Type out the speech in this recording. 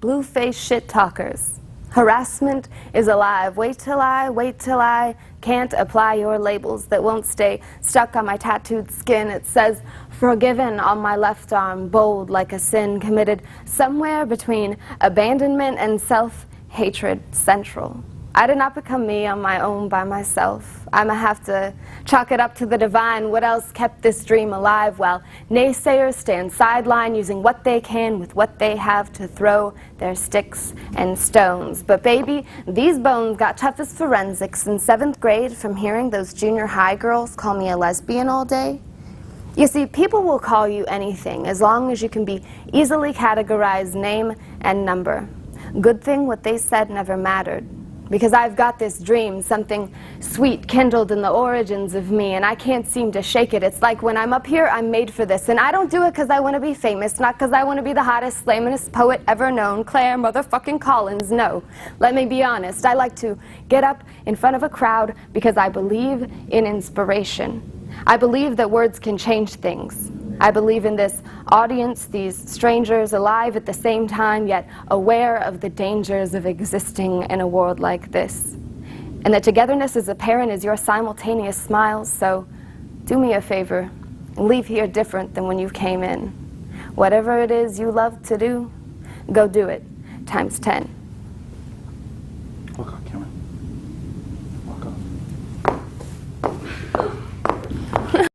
blue-faced shit talkers. Harassment is alive. Wait till I can't apply your labels that won't stay stuck on my tattooed skin. It says forgiven on my left arm, bold like a sin committed somewhere between abandonment and self-hatred central. I did not become me on my own by myself. I'ma have to chalk it up to the divine. What else kept this dream alive? While naysayers stand sideline using what they can with what they have to throw their sticks and stones. But baby, these bones got tough as forensics in 7th grade from hearing those junior high girls call me a lesbian all day. You see, people will call you anything as long as you can be easily categorized name and number. Good thing what they said never mattered. Because I've got this dream, something sweet kindled in the origins of me, and I can't seem to shake it. It's like when I'm up here, I'm made for this. And I don't do it because I want to be famous, not because I want to be the hottest, slamminest poet ever known, Claire motherfucking Collins, no. Let me be honest, I like to get up in front of a crowd because I believe in inspiration. I believe that words can change things. I believe in this audience, these strangers alive at the same time, yet aware of the dangers of existing in a world like this. And that togetherness is apparent as your simultaneous smiles, so do me a favor and leave here different than when you came in. Whatever it is you love to do, go do it, times 10.